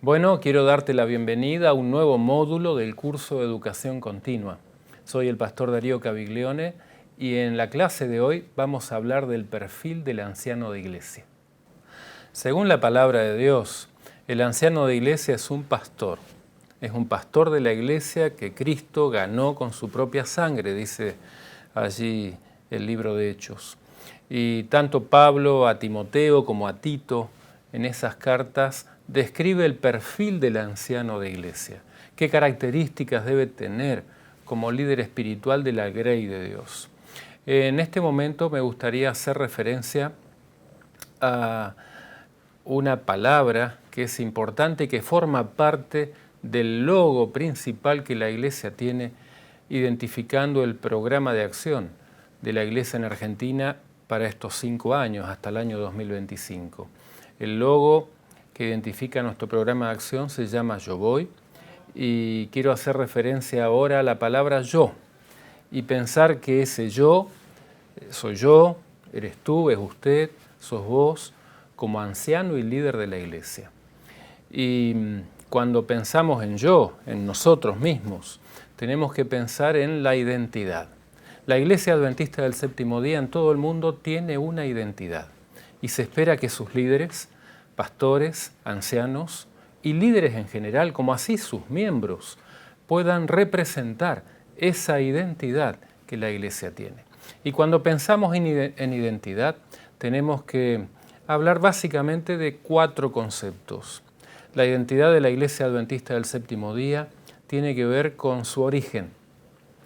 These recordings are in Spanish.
Bueno, quiero darte la bienvenida a un nuevo módulo del curso de Educación Continua. Soy el pastor Darío Caviglione y en la clase de hoy vamos a hablar del perfil del anciano de iglesia. Según la palabra de Dios, el anciano de iglesia es un pastor. Es un pastor de la iglesia que Cristo ganó con su propia sangre, dice allí el libro de Hechos. Y tanto Pablo a Timoteo como a Tito en esas cartas describe el perfil del anciano de iglesia. ¿Qué características debe tener como líder espiritual de la grey de Dios? En este momento me gustaría hacer referencia a una palabra que es importante y que forma parte del logo principal que la iglesia tiene, identificando el programa de acción de la iglesia en Argentina para estos 5 años, hasta el año 2025. El logo que identifica nuestro programa de acción se llama Yo Voy, y quiero hacer referencia ahora a la palabra yo y pensar que ese yo soy yo, eres tú, es usted, sos vos, como anciano y líder de la iglesia. Y cuando pensamos en yo, en nosotros mismos, tenemos que pensar en la identidad. La Iglesia Adventista del Séptimo Día en todo el mundo tiene una identidad y se espera que sus líderes, pastores, ancianos y líderes en general, como así sus miembros, puedan representar esa identidad que la Iglesia tiene. Y cuando pensamos en identidad, tenemos que hablar básicamente de 4 conceptos. La identidad de la Iglesia Adventista del Séptimo Día tiene que ver con su origen,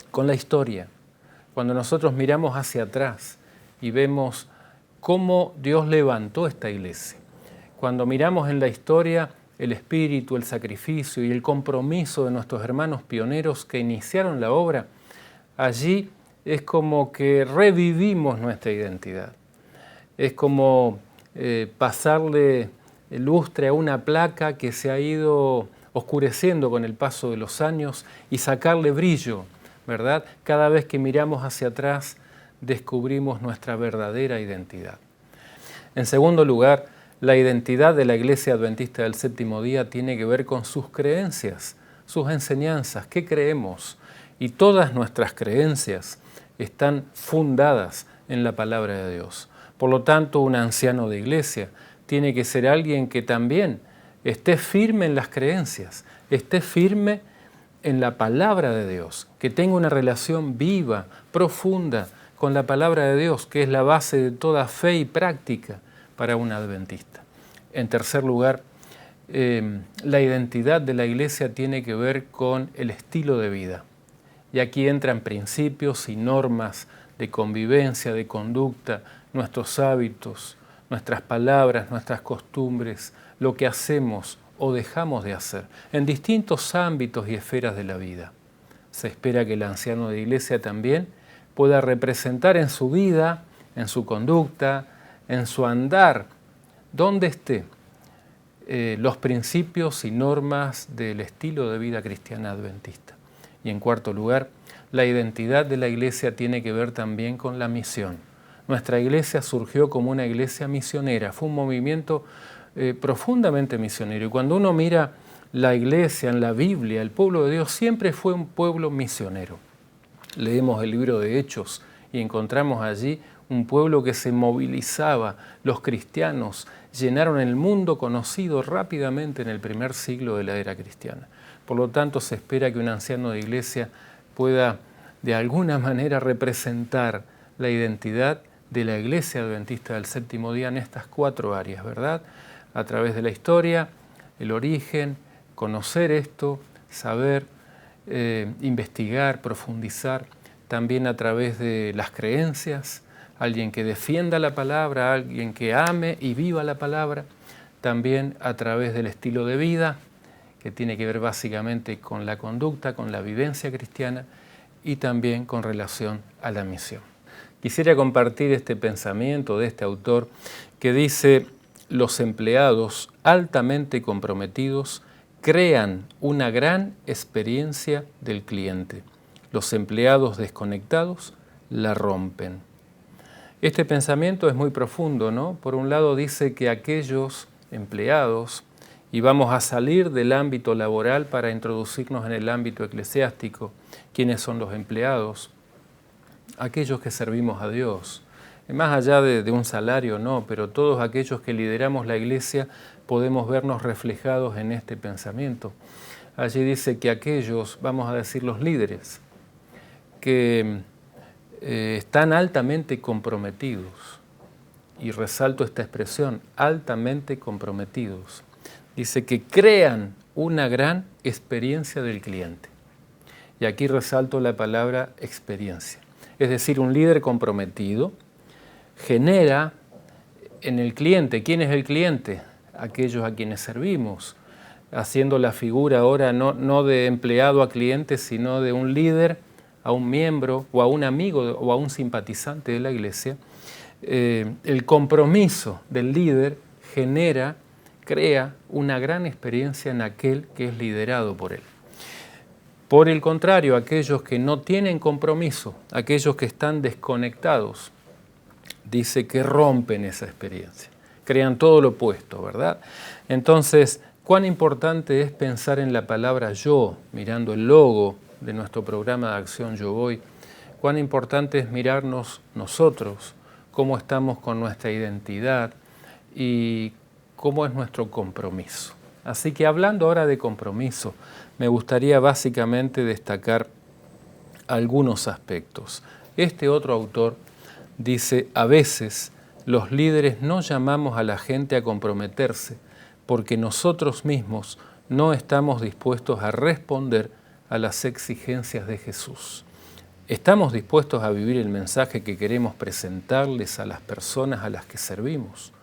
con la historia. Cuando nosotros miramos hacia atrás y vemos cómo Dios levantó esta iglesia, cuando miramos en la historia el espíritu, el sacrificio y el compromiso de nuestros hermanos pioneros que iniciaron la obra, allí es como que revivimos nuestra identidad. Es como pasarle lustre a una placa que se ha ido oscureciendo con el paso de los años y sacarle brillo, ¿verdad? Cada vez que miramos hacia atrás descubrimos nuestra verdadera identidad. En segundo lugar, la identidad de la Iglesia Adventista del Séptimo Día tiene que ver con sus creencias, sus enseñanzas, qué creemos. Y todas nuestras creencias están fundadas en la palabra de Dios. Por lo tanto, un anciano de iglesia tiene que ser alguien que también esté firme en las creencias, esté firme en la palabra de Dios, que tenga una relación viva, profunda con la palabra de Dios, que es la base de toda fe y práctica para un adventista. En tercer lugar, la identidad de la iglesia tiene que ver con el estilo de vida. Y aquí entran principios y normas de convivencia, de conducta, nuestros hábitos, nuestras palabras, nuestras costumbres, lo que hacemos o dejamos de hacer en distintos ámbitos y esferas de la vida. Se espera que el anciano de iglesia también pueda representar en su vida, en su conducta, en su andar, donde esté, los principios y normas del estilo de vida cristiana adventista. Y en cuarto lugar, la identidad de la iglesia tiene que ver también con la misión. Nuestra iglesia surgió como una iglesia misionera, fue un movimiento profundamente misionero. Y cuando uno mira la iglesia en la Biblia, el pueblo de Dios siempre fue un pueblo misionero. Leemos el libro de Hechos y encontramos allí un pueblo que se movilizaba. Los cristianos llenaron el mundo conocido rápidamente en el primer siglo de la era cristiana. Por lo tanto, se espera que un anciano de iglesia pueda de alguna manera representar la identidad de la Iglesia Adventista del Séptimo Día en estas 4 áreas, ¿verdad? A través de la historia, el origen, conocer esto, saber, investigar, profundizar, también a través de las creencias, alguien que defienda la palabra, alguien que ame y viva la palabra, también a través del estilo de vida, que tiene que ver básicamente con la conducta, con la vivencia cristiana y también con relación a la misión. Quisiera compartir este pensamiento de este autor que dice: los empleados altamente comprometidos crean una gran experiencia del cliente. Los empleados desconectados la rompen. Este pensamiento es muy profundo, ¿no? Por un lado dice que aquellos empleados y vamos a salir del ámbito laboral para introducirnos en el ámbito eclesiástico. ¿Quiénes son los empleados? Aquellos que servimos a Dios. Más allá de un salario, no, pero todos aquellos que lideramos la iglesia podemos vernos reflejados en este pensamiento. Allí dice que aquellos, vamos a decir los líderes, que están altamente comprometidos, y resalto esta expresión, altamente comprometidos. Dice que crean una gran experiencia del cliente. Y aquí resalto la palabra experiencia. Es decir, un líder comprometido genera en el cliente. ¿Quién es el cliente? Aquellos a quienes servimos, haciendo la figura ahora no de empleado a cliente, sino de un líder a un miembro o a un amigo o a un simpatizante de la iglesia. El compromiso del líder crea una gran experiencia en aquel que es liderado por él. Por el contrario, aquellos que no tienen compromiso, aquellos que están desconectados, dice que rompen esa experiencia, crean todo lo opuesto, ¿verdad? Entonces, cuán importante es pensar en la palabra yo, mirando el logo de nuestro programa de acción Yo Voy, cuán importante es mirarnos nosotros, cómo estamos con nuestra identidad y cómo es nuestro compromiso. Así que hablando ahora de compromiso, me gustaría básicamente destacar algunos aspectos. Este otro autor dice, a veces los líderes no llamamos a la gente a comprometerse porque nosotros mismos no estamos dispuestos a responder a las exigencias de Jesús. ¿Estamos dispuestos a vivir el mensaje que queremos presentarles a las personas a las que servimos?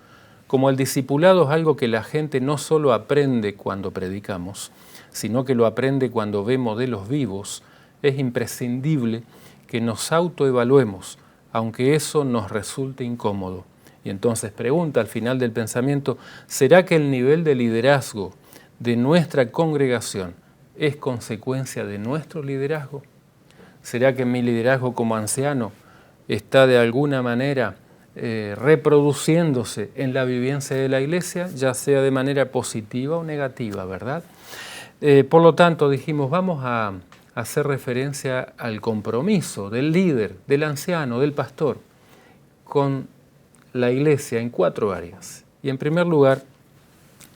Como el discipulado es algo que la gente no solo aprende cuando predicamos, sino que lo aprende cuando ve modelos vivos, es imprescindible que nos autoevaluemos, aunque eso nos resulte incómodo. Y entonces pregunta al final del pensamiento, ¿será que el nivel de liderazgo de nuestra congregación es consecuencia de nuestro liderazgo? ¿Será que mi liderazgo como anciano está de alguna manera reproduciéndose en la vivencia de la iglesia, ya sea de manera positiva o negativa, ¿verdad? Por lo tanto, dijimos, vamos a hacer referencia al compromiso del líder, del anciano, del pastor, con la iglesia en 4 áreas. Y en primer lugar,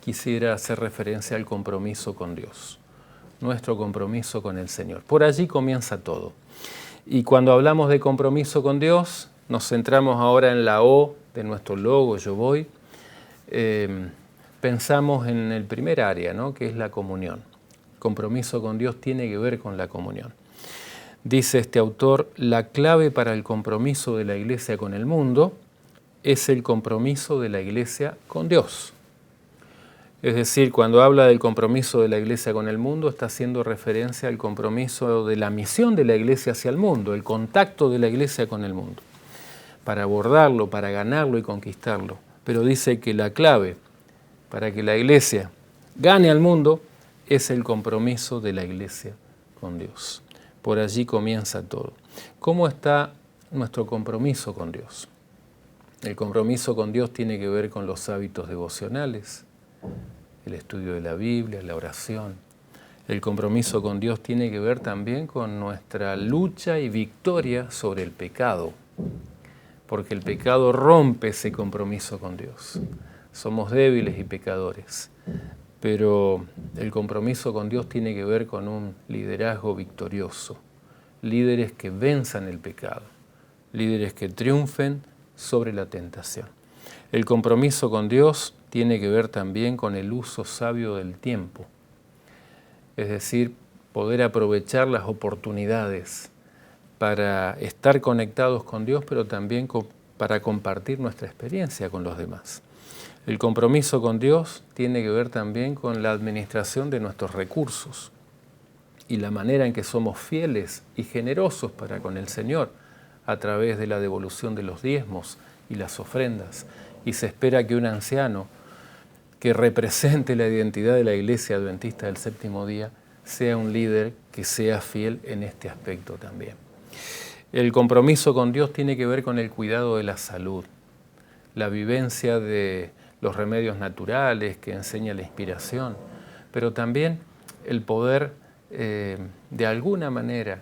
quisiera hacer referencia al compromiso con Dios, nuestro compromiso con el Señor. Por allí comienza todo. Y cuando hablamos de compromiso con Dios, nos centramos ahora en la O de nuestro logo, Yo Voy. Pensamos en el primer área, ¿no?, que es la comunión. Compromiso con Dios tiene que ver con la comunión. Dice este autor, la clave para el compromiso de la iglesia con el mundo es el compromiso de la iglesia con Dios. Es decir, cuando habla del compromiso de la iglesia con el mundo, está haciendo referencia al compromiso de la misión de la iglesia hacia el mundo, el contacto de la iglesia con el mundo, para abordarlo, para ganarlo y conquistarlo. Pero dice que la clave para que la iglesia gane al mundo es el compromiso de la iglesia con Dios. Por allí comienza todo. ¿Cómo está nuestro compromiso con Dios? El compromiso con Dios tiene que ver con los hábitos devocionales, el estudio de la Biblia, la oración. El compromiso con Dios tiene que ver también con nuestra lucha y victoria sobre el pecado, porque el pecado rompe ese compromiso con Dios. Somos débiles y pecadores, pero el compromiso con Dios tiene que ver con un liderazgo victorioso, líderes que venzan el pecado, líderes que triunfen sobre la tentación. El compromiso con Dios tiene que ver también con el uso sabio del tiempo, es decir, poder aprovechar las oportunidades para estar conectados con Dios, pero también para compartir nuestra experiencia con los demás. El compromiso con Dios tiene que ver también con la administración de nuestros recursos y la manera en que somos fieles y generosos para con el Señor a través de la devolución de los diezmos y las ofrendas. Y se espera que un anciano que represente la identidad de la Iglesia Adventista del Séptimo Día sea un líder que sea fiel en este aspecto también. El compromiso con Dios tiene que ver con el cuidado de la salud, la vivencia de los remedios naturales, que enseña la inspiración, pero también el poder de alguna manera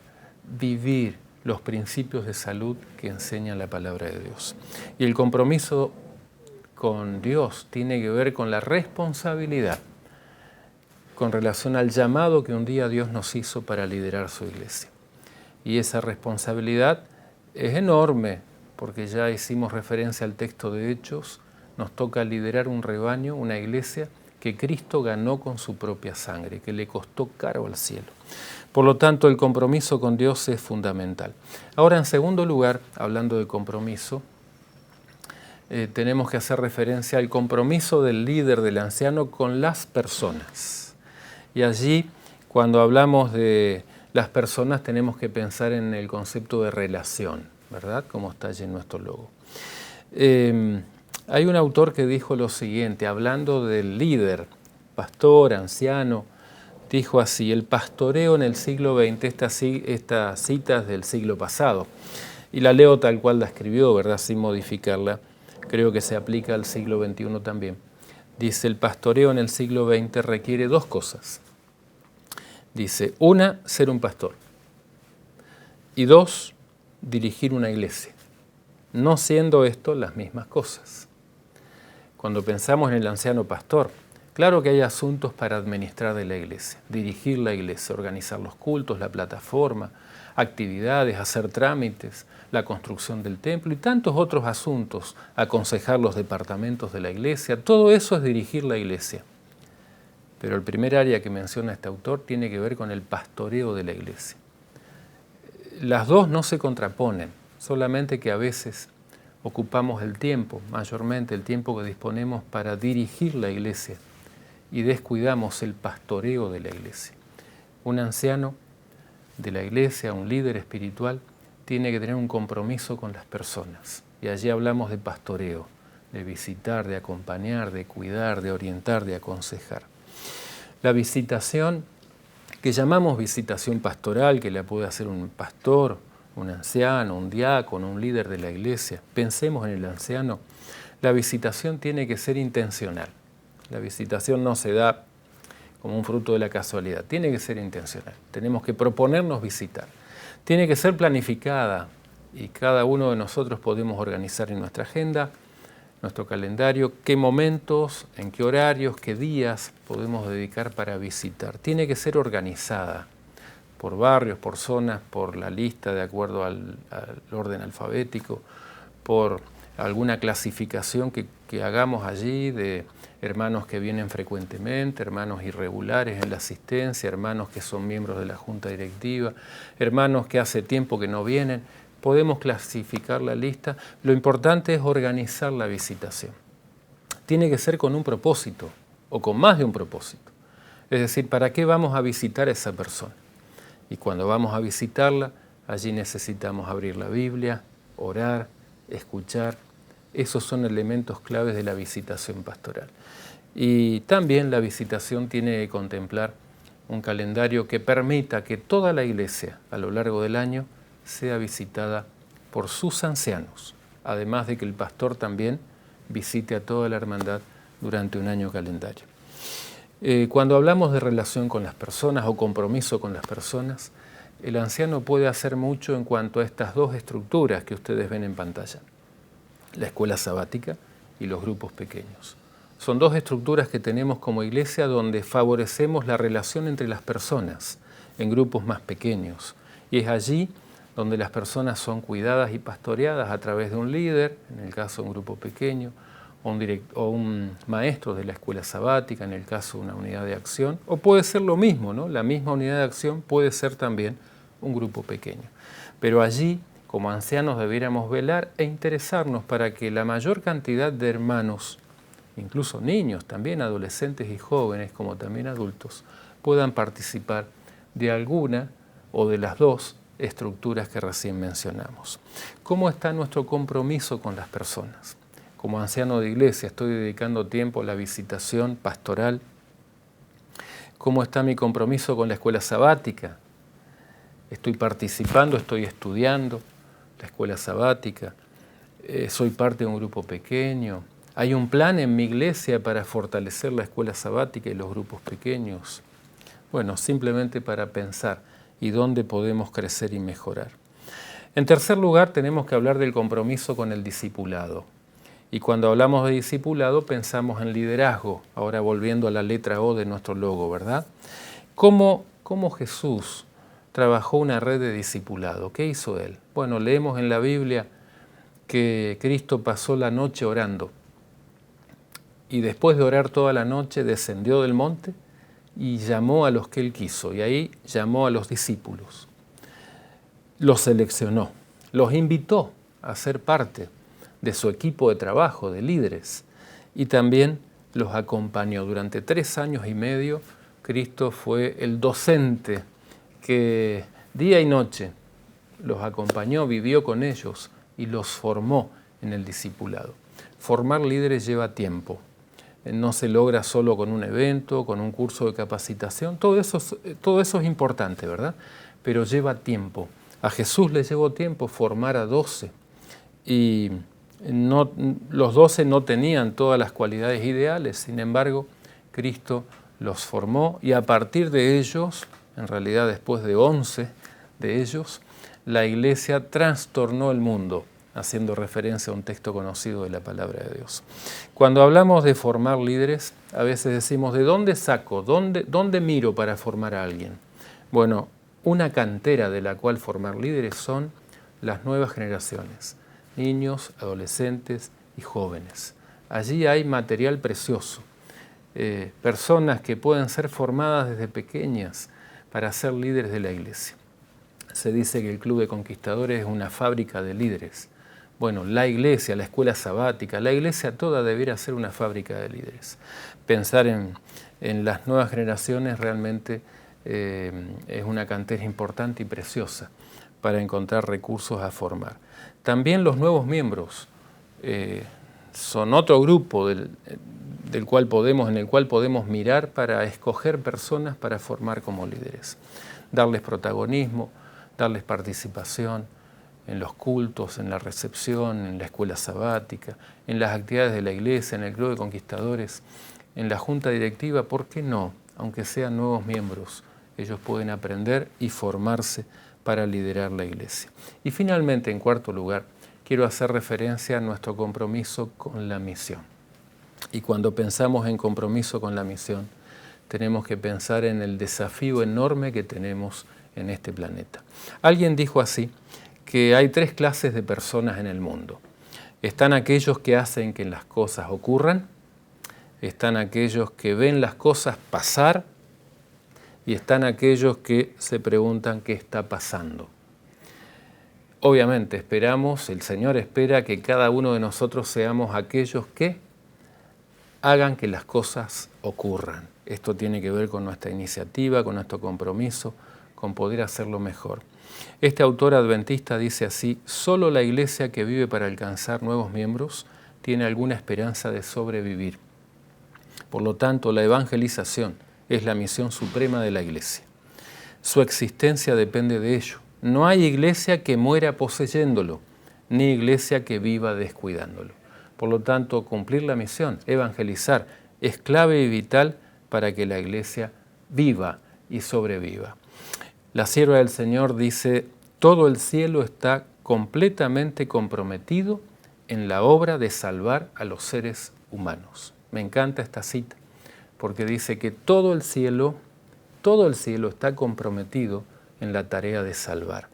vivir los principios de salud que enseña la palabra de Dios. Y el compromiso con Dios tiene que ver con la responsabilidad con relación al llamado que un día Dios nos hizo para liderar su iglesia. Y esa responsabilidad es enorme, porque ya hicimos referencia al texto de Hechos, nos toca liderar un rebaño, una iglesia que Cristo ganó con su propia sangre, que le costó caro al cielo. Por lo tanto, el compromiso con Dios es fundamental. Ahora, en segundo lugar, hablando de compromiso, tenemos que hacer referencia al compromiso del líder, del anciano, con las personas. Y allí, cuando hablamos de las personas, tenemos que pensar en el concepto de relación, ¿verdad? Como está allí en nuestro logo. Hay un autor que dijo lo siguiente, hablando del líder, pastor, anciano, dijo así: el pastoreo en el siglo XX, esta cita es del siglo pasado, y la leo tal cual la escribió, ¿verdad? Sin modificarla, creo que se aplica al siglo XXI también. Dice, el pastoreo en el siglo XX requiere dos cosas. Dice, una, ser un pastor, y dos, dirigir una iglesia, no siendo esto las mismas cosas. Cuando pensamos en el anciano pastor, claro que hay asuntos para administrar de la iglesia, dirigir la iglesia, organizar los cultos, la plataforma, actividades, hacer trámites, la construcción del templo y tantos otros asuntos, aconsejar los departamentos de la iglesia, todo eso es dirigir la iglesia. Pero el primer área que menciona este autor tiene que ver con el pastoreo de la iglesia. Las dos no se contraponen, solamente que a veces ocupamos el tiempo, mayormente el tiempo que disponemos para dirigir la iglesia y descuidamos el pastoreo de la iglesia. Un anciano de la iglesia, un líder espiritual, tiene que tener un compromiso con las personas. Y allí hablamos de pastoreo, de visitar, de acompañar, de cuidar, de orientar, de aconsejar. La visitación, que llamamos visitación pastoral, que la puede hacer un pastor, un anciano, un diácono, un líder de la iglesia, pensemos en el anciano, la visitación tiene que ser intencional. La visitación no se da como un fruto de la casualidad, tiene que ser intencional. Tenemos que proponernos visitar. Tiene que ser planificada y cada uno de nosotros podemos organizar en nuestra agenda, nuestro calendario, qué momentos, en qué horarios, qué días podemos dedicar para visitar. Tiene que ser organizada por barrios, por zonas, por la lista de acuerdo al orden alfabético, por alguna clasificación que hagamos allí de hermanos que vienen frecuentemente, hermanos irregulares en la asistencia, hermanos que son miembros de la junta directiva, hermanos que hace tiempo que no vienen. Podemos clasificar la lista. Lo importante es organizar la visitación. Tiene que ser con un propósito o con más de un propósito. Es decir, ¿para qué vamos a visitar a esa persona? Y cuando vamos a visitarla, allí necesitamos abrir la Biblia, orar, escuchar. Esos son elementos claves de la visitación pastoral. Y también la visitación tiene que contemplar un calendario que permita que toda la iglesia a lo largo del año sea visitada por sus ancianos, además de que el pastor también visite a toda la hermandad durante un año calendario. Cuando hablamos de relación con las personas o compromiso con las personas, el anciano puede hacer mucho en cuanto a estas dos estructuras que ustedes ven en pantalla, la escuela sabática y los grupos pequeños. Son dos estructuras que tenemos como iglesia donde favorecemos la relación entre las personas en grupos más pequeños. Y es allí donde las personas son cuidadas y pastoreadas a través de un líder, en el caso de un grupo pequeño, o un maestro de la escuela sabática, en el caso de una unidad de acción, o puede ser lo mismo, ¿no? La misma unidad de acción puede ser también un grupo pequeño. Pero allí, como ancianos, debiéramos velar e interesarnos para que la mayor cantidad de hermanos, incluso niños, también adolescentes y jóvenes, como también adultos, puedan participar de alguna o de las dos estructuras que recién mencionamos. ¿Cómo está nuestro compromiso con las personas? Como anciano de iglesia, ¿estoy dedicando tiempo a la visitación pastoral? ¿Cómo está mi compromiso con la escuela sabática? ¿Estoy participando, estoy estudiando la escuela sabática? ¿Soy parte de un grupo pequeño? ¿Hay un plan en mi iglesia para fortalecer la escuela sabática y los grupos pequeños? Bueno, simplemente para pensar y dónde podemos crecer y mejorar. En tercer lugar, tenemos que hablar del compromiso con el discipulado. Y cuando hablamos de discipulado, pensamos en liderazgo, ahora volviendo a la letra O de nuestro logo, ¿verdad? ¿Cómo Jesús trabajó una red de discipulado? ¿Qué hizo Él? Bueno, leemos en la Biblia que Cristo pasó la noche orando y después de orar toda la noche descendió del monte y llamó a los que Él quiso, y ahí llamó a los discípulos. Los seleccionó, los invitó a ser parte de su equipo de trabajo, de líderes, y también los acompañó. Durante 3 años y medio, Cristo fue el docente que día y noche los acompañó, vivió con ellos y los formó en el discipulado. Formar líderes lleva tiempo. No se logra solo con un evento, con un curso de capacitación. Todo eso es importante, ¿verdad? Pero lleva tiempo. A Jesús le llevó tiempo formar a 12 y los 12 no tenían todas las cualidades ideales, sin embargo, Cristo los formó y a partir de ellos, en realidad después de 11 de ellos, la iglesia trastornó el mundo, haciendo referencia a un texto conocido de la palabra de Dios. Cuando hablamos de formar líderes, a veces decimos, ¿de dónde saco? ¿Dónde miro para formar a alguien? Bueno, una cantera de la cual formar líderes son las nuevas generaciones, niños, adolescentes y jóvenes. Allí hay material precioso, personas que pueden ser formadas desde pequeñas para ser líderes de la iglesia. Se dice que el Club de Conquistadores es una fábrica de líderes. Bueno, la iglesia, la escuela sabática, la iglesia toda debiera ser una fábrica de líderes. Pensar en las nuevas generaciones realmente es una cantera importante y preciosa para encontrar recursos a formar. También los nuevos miembros son otro grupo en el cual podemos mirar para escoger personas para formar como líderes, darles protagonismo, darles participación en los cultos, en la recepción, en la escuela sabática, en las actividades de la iglesia, en el Club de Conquistadores, en la junta directiva. ¿Por qué no? Aunque sean nuevos miembros, ellos pueden aprender y formarse para liderar la iglesia. Y finalmente, en cuarto lugar, quiero hacer referencia a nuestro compromiso con la misión. Y cuando pensamos en compromiso con la misión, tenemos que pensar en el desafío enorme que tenemos en este planeta. Alguien dijo así, que hay 3 clases de personas en el mundo. Están aquellos que hacen que las cosas ocurran, están aquellos que ven las cosas pasar y están aquellos que se preguntan qué está pasando. Obviamente el Señor espera que cada uno de nosotros seamos aquellos que hagan que las cosas ocurran. Esto tiene que ver con nuestra iniciativa, con nuestro compromiso, con poder hacerlo mejor. Este autor adventista dice así, solo la iglesia que vive para alcanzar nuevos miembros tiene alguna esperanza de sobrevivir. Por lo tanto, la evangelización es la misión suprema de la iglesia. Su existencia depende de ello. No hay iglesia que muera poseyéndolo, ni iglesia que viva descuidándolo. Por lo tanto, cumplir la misión, evangelizar, es clave y vital para que la iglesia viva y sobreviva. La sierva del Señor dice, todo el cielo está completamente comprometido en la obra de salvar a los seres humanos. Me encanta esta cita, porque dice que todo el cielo está comprometido en la tarea de salvar.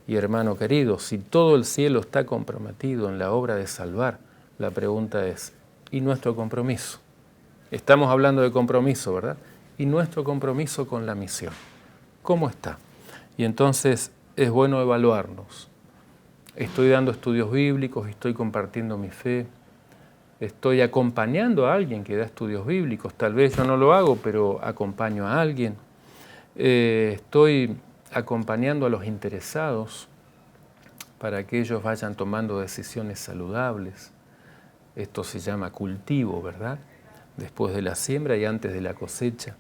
Y hermano querido, si todo el cielo está comprometido en la obra de salvar, la pregunta es, ¿y nuestro compromiso? Estamos hablando de compromiso, ¿verdad? ¿Y nuestro compromiso con la misión? ¿Cómo está? Y entonces es bueno evaluarnos. Estoy dando estudios bíblicos, estoy compartiendo mi fe, estoy acompañando a alguien que da estudios bíblicos, tal vez yo no lo hago, pero acompaño a alguien. Estoy acompañando a los interesados para que ellos vayan tomando decisiones saludables. Esto se llama cultivo, ¿verdad? Después de la siembra y antes de la cosecha.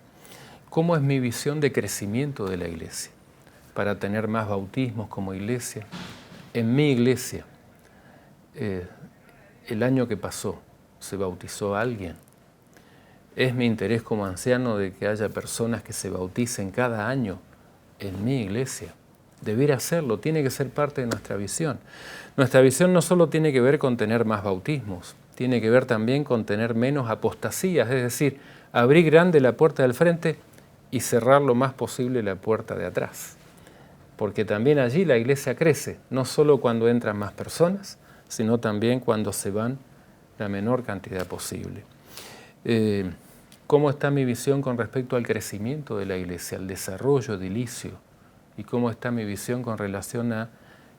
¿Cómo es mi visión de crecimiento de la iglesia? Para tener más bautismos como iglesia. En mi iglesia, el año que pasó, se bautizó a alguien. Es mi interés como anciano de que haya personas que se bauticen cada año en mi iglesia. Debiera hacerlo, tiene que ser parte de nuestra visión. Nuestra visión no solo tiene que ver con tener más bautismos, tiene que ver también con tener menos apostasías, es decir, abrir grande la puerta del frente y cerrar lo más posible la puerta de atrás. Porque también allí la iglesia crece, no solo cuando entran más personas, sino también cuando se van la menor cantidad posible. ¿Cómo está mi visión con respecto al crecimiento de la iglesia, al desarrollo edilicio? ¿Y cómo está mi visión con relación a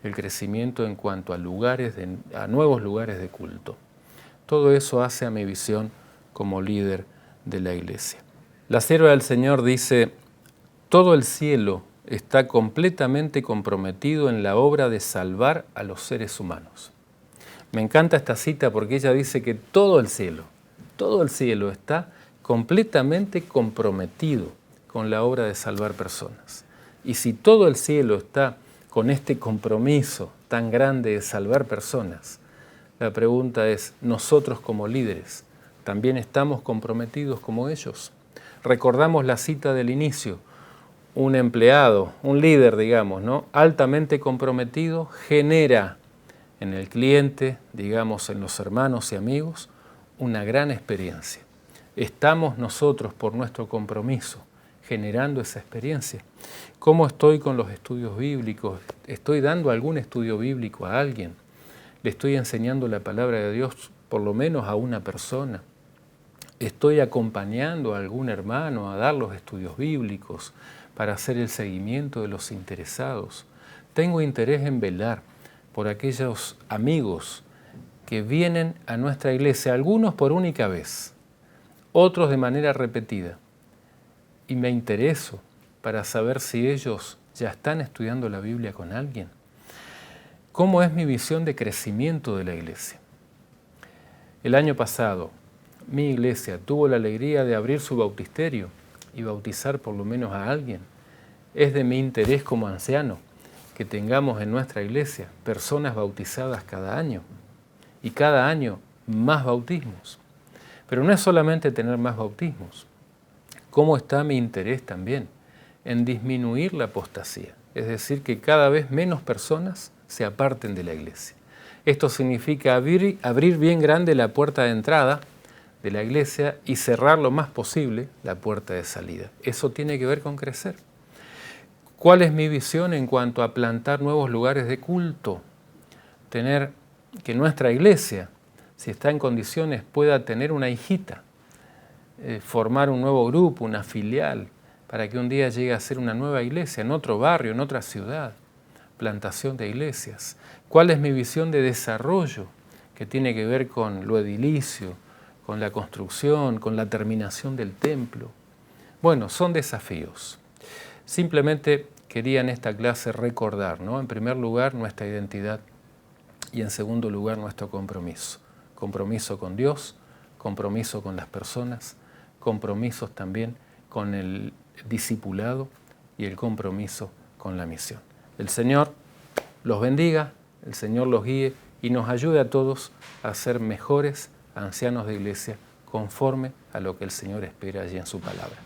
el crecimiento en cuanto a a nuevos lugares de culto? Todo eso hace a mi visión como líder de la iglesia. La sierva del Señor dice: todo el cielo está completamente comprometido en la obra de salvar a los seres humanos. Me encanta esta cita porque ella dice que todo el cielo está completamente comprometido con la obra de salvar personas. Y si todo el cielo está con este compromiso tan grande de salvar personas, la pregunta es, ¿nosotros como líderes también estamos comprometidos como ellos? Recordamos la cita del inicio: un empleado, un líder, digamos, ¿no?, altamente comprometido, genera en el cliente, digamos, en los hermanos y amigos, una gran experiencia. Estamos nosotros, por nuestro compromiso, generando esa experiencia. ¿Cómo estoy con los estudios bíblicos? ¿Estoy dando algún estudio bíblico a alguien? ¿Le estoy enseñando la palabra de Dios por lo menos a una persona? ¿Estoy acompañando a algún hermano a dar los estudios bíblicos para hacer el seguimiento de los interesados? Tengo interés en velar por aquellos amigos que vienen a nuestra iglesia, algunos por única vez, otros de manera repetida, y me intereso para saber si ellos ya están estudiando la Biblia con alguien. ¿Cómo es mi visión de crecimiento de la iglesia? El año pasado, mi iglesia tuvo la alegría de abrir su bautisterio y bautizar por lo menos a alguien. Es de mi interés como anciano que tengamos en nuestra iglesia personas bautizadas cada año y cada año más bautismos. Pero no es solamente tener más bautismos. ¿Cómo está mi interés también en disminuir la apostasía? Es decir, que cada vez menos personas se aparten de la iglesia. Esto significa abrir bien grande la puerta de entrada de la iglesia y cerrar lo más posible la puerta de salida. Eso tiene que ver con crecer. ¿Cuál es mi visión en cuanto a plantar nuevos lugares de culto? Tener que nuestra iglesia, si está en condiciones, pueda tener una hijita, formar un nuevo grupo, una filial, para que un día llegue a ser una nueva iglesia en otro barrio, en otra ciudad. Plantación de iglesias. ¿Cuál es mi visión de desarrollo que tiene que ver con lo edilicio, con la construcción, con la terminación del templo? Bueno, son desafíos. Simplemente quería en esta clase recordar, ¿no?, en primer lugar, nuestra identidad y en segundo lugar, nuestro compromiso. Compromiso con Dios, compromiso con las personas, compromisos también con el discipulado y el compromiso con la misión. El Señor los bendiga, el Señor los guíe y nos ayude a todos a ser mejores ancianos de iglesia conforme a lo que el Señor espera allí en su palabra.